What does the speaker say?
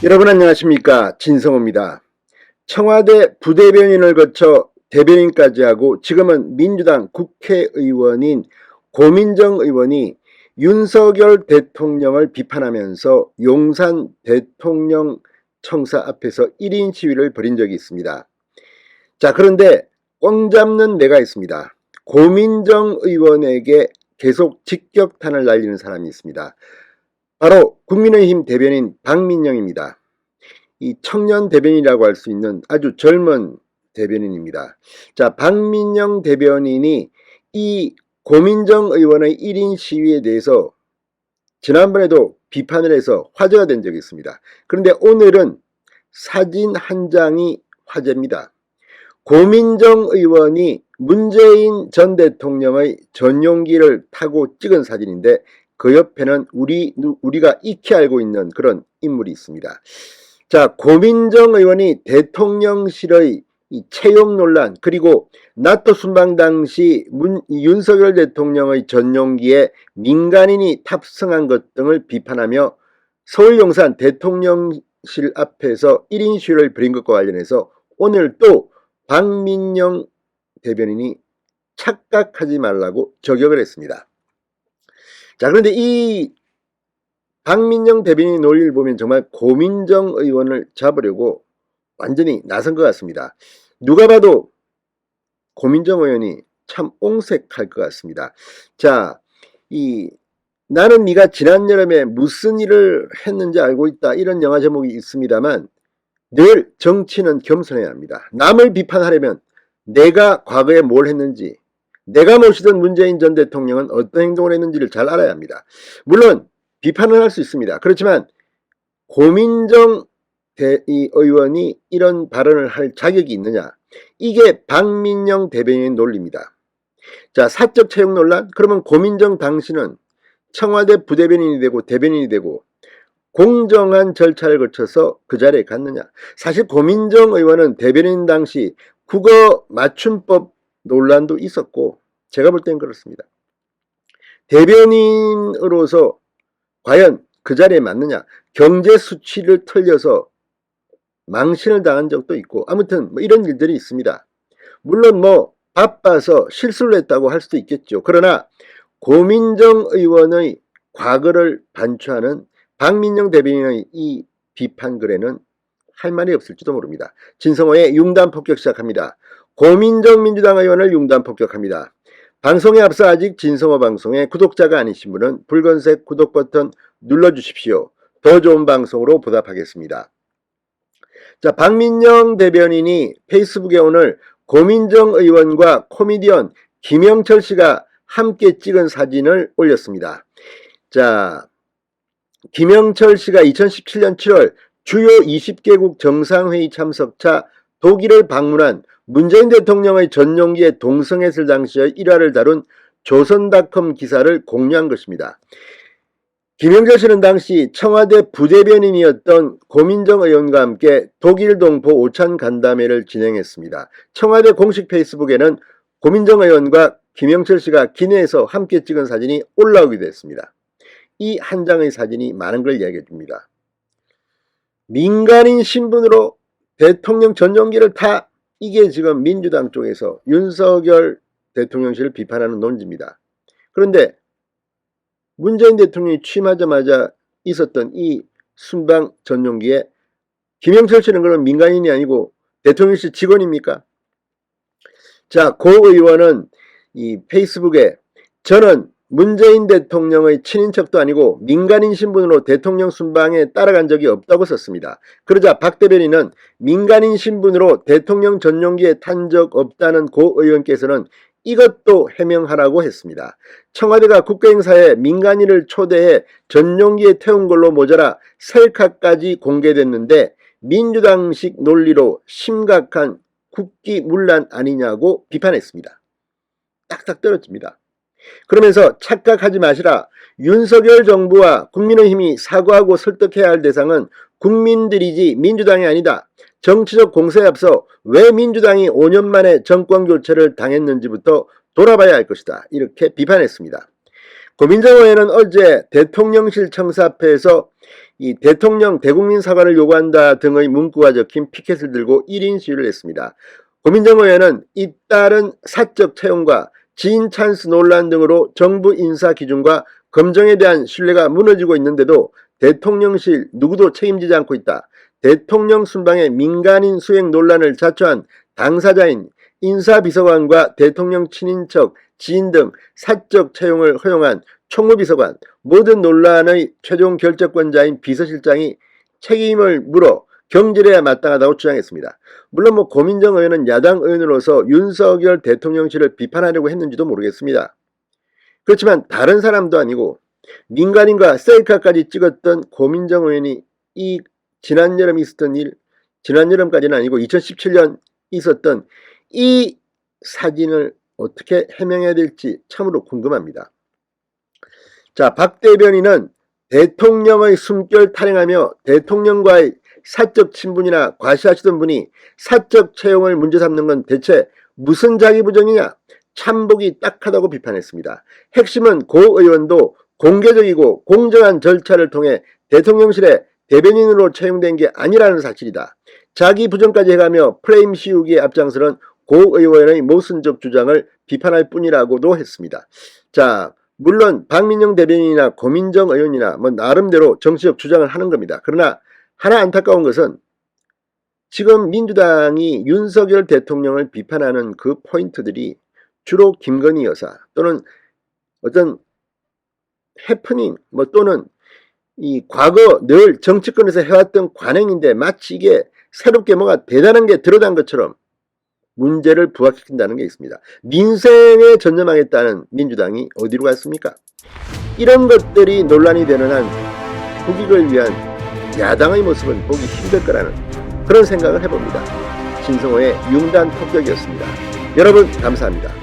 여러분 안녕하십니까, 진성호입니다. 청와대 부대변인을 거쳐 대변인까지 하고 지금은 민주당 국회의원인 고민정 의원이 윤석열 대통령을 비판하면서 용산 대통령 청사 앞에서 1인 시위를 벌인 적이 있습니다. 자, 그런데 꽝 잡는 내가 있습니다. 고민정 의원에게 계속 직격탄을 날리는 사람이 있습니다. 바로 국민의힘 대변인 박민영입니다. 이 청년 대변인이라고 할 수 있는 아주 젊은 대변인입니다. 자, 박민영 대변인이 이 고민정 의원의 1인 시위에 대해서 지난번에도 비판을 해서 화제가 된 적이 있습니다. 그런데 오늘은 사진 한 장이 화제입니다. 고민정 의원이 문재인 전 대통령의 전용기를 타고 찍은 사진인데 그 옆에는 우리가 익히 알고 있는 그런 인물이 있습니다. 자, 고민정 의원이 대통령실의 이 채용 논란, 그리고 나토 순방 당시 윤석열 대통령의 전용기에 민간인이 탑승한 것 등을 비판하며 서울 용산 대통령실 앞에서 1인 시위를 벌인 것과 관련해서 오늘 또 박민영 대변인이 착각하지 말라고 저격을 했습니다. 자, 그런데 이 박민영 대변인 논리를 보면 정말 고민정 의원을 잡으려고 완전히 나선 것 같습니다. 누가 봐도 고민정 의원이 참 옹색할 것 같습니다. 자, 나는 네가 지난 여름에 무슨 일을 했는지 알고 있다, 이런 영화 제목이 있습니다만 늘 정치는 겸손해야 합니다. 남을 비판하려면 내가 과거에 뭘 했는지, 내가 모시던 문재인 전 대통령은 어떤 행동을 했는지를 잘 알아야 합니다. 물론 비판을 할 수 있습니다. 그렇지만 고민정 의원이 이런 발언을 할 자격이 있느냐, 이게 박민영 대변인의 논리입니다. 자, 사적 채용 논란? 그러면 고민정 당신은 청와대 부대변인이 되고 대변인이 되고 공정한 절차를 거쳐서 그 자리에 갔느냐. 사실 고민정 의원은 대변인 당시 국어 맞춤법 논란도 있었고 제가 볼 땐 그렇습니다. 대변인으로서 과연 그 자리에 맞느냐. 경제 수치를 틀려서 망신을 당한 적도 있고 아무튼 뭐 이런 일들이 있습니다. 물론 뭐 바빠서 실수를 했다고 할 수도 있겠죠. 그러나 고민정 의원의 과거를 반추하는 박민영 대변인의 이 비판글에는 할 말이 없을지도 모릅니다. 진성호의 융단 폭격 시작합니다. 고민정 민주당 의원을 융단 폭격합니다. 방송에 앞서 아직 진성호 방송에 구독자가 아니신 분은 붉은색 구독 버튼 눌러주십시오. 더 좋은 방송으로 보답하겠습니다. 자, 박민영 대변인이 페이스북에 오늘 고민정 의원과 코미디언 김영철 씨가 함께 찍은 사진을 올렸습니다. 자, 김영철 씨가 2017년 7월 주요 20개국 정상회의 참석차 독일을 방문한 문재인 대통령의 전용기에 동승했을 당시의 일화를 다룬 조선닷컴 기사를 공유한 것입니다. 김영철 씨는 당시 청와대 부대변인이었던 고민정 의원과 함께 독일 동포 오찬 간담회를 진행했습니다. 청와대 공식 페이스북에는 고민정 의원과 김영철 씨가 기내에서 함께 찍은 사진이 올라오기도 했습니다. 이 한 장의 사진이 많은 걸 이야기해 줍니다. 민간인 신분으로 대통령 전용기를 타, 이게 지금 민주당 쪽에서 윤석열 대통령실을 비판하는 논지입니다. 그런데 문재인 대통령이 취임하자마자 있었던 이 순방 전용기에 김영철 씨는 그럼 민간인이 아니고 대통령실 직원입니까? 자, 고 의원은 이 페이스북에 저는 문재인 대통령의 친인척도 아니고 민간인 신분으로 대통령 순방에 따라간 적이 없다고 썼습니다. 그러자 박 대변인은 민간인 신분으로 대통령 전용기에 탄 적 없다는 고 의원께서는 이것도 해명하라고 했습니다. 청와대가 국가행사에 민간인을 초대해 전용기에 태운 걸로 모자라 셀카까지 공개됐는데 민주당식 논리로 심각한 국기문란 아니냐고 비판했습니다. 딱딱 떨어집니다. 그러면서 착각하지 마시라. 윤석열 정부와 국민의힘이 사과하고 설득해야 할 대상은 국민들이지 민주당이 아니다. 정치적 공세에 앞서 왜 민주당이 5년 만에 정권 교체를 당했는지부터 돌아봐야 할 것이다. 이렇게 비판했습니다. 고민정 의원은 어제 대통령실 청사 앞에서 이 대통령 대국민 사과를 요구한다 등의 문구가 적힌 피켓을 들고 1인 시위를 했습니다. 고민정 의원은 잇따른 사적 채용과 지인 찬스 논란 등으로 정부 인사 기준과 검증에 대한 신뢰가 무너지고 있는데도 대통령실 누구도 책임지지 않고 있다. 대통령 순방의 민간인 수행 논란을 자초한 당사자인 인사비서관과 대통령 친인척, 지인 등 사적 채용을 허용한 총무비서관, 모든 논란의 최종 결정권자인 비서실장이 책임을 물어 경질해야 마땅하다고 주장했습니다. 물론 고민정 의원은 야당 의원으로서 윤석열 대통령실을 비판하려고 했는지도 모르겠습니다. 그렇지만 다른 사람도 아니고 민간인과 셀카까지 찍었던 고민정 의원이 이 지난 여름 있었던 일, 지난 여름까지는 아니고 2017년 있었던 이 사진을 어떻게 해명해야 될지 참으로 궁금합니다. 자, 박 대변인은 대통령의 숨결 타령하며 대통령과의 사적 친분이나 과시하시던 분이 사적 채용을 문제 삼는 건 대체 무슨 자기부정이냐? 참복이 딱하다고 비판했습니다. 핵심은 고 의원도 공개적이고 공정한 절차를 통해 대통령실에 대변인으로 채용된 게 아니라는 사실이다. 자기 부정까지 해가며 프레임 씌우기에 앞장서는 고 의원의 모순적 주장을 비판할 뿐이라고도 했습니다. 자, 물론 박민영 대변인이나 고민정 의원이나 나름대로 정치적 주장을 하는 겁니다. 그러나 하나 안타까운 것은 지금 민주당이 윤석열 대통령을 비판하는 그 포인트들이 주로 김건희 여사 또는 어떤 해프닝 또는 이 과거 늘 정치권에서 해왔던 관행인데 마치 이게 새롭게 뭐가 대단한 게 드러난 것처럼 문제를 부각시킨다는 게 있습니다. 민생에 전념하겠다는 민주당이 어디로 갔습니까? 이런 것들이 논란이 되는 한 국익을 위한 야당의 모습은 보기 힘들 거라는 그런 생각을 해봅니다. 신성호의 융단 폭격이었습니다. 여러분 감사합니다.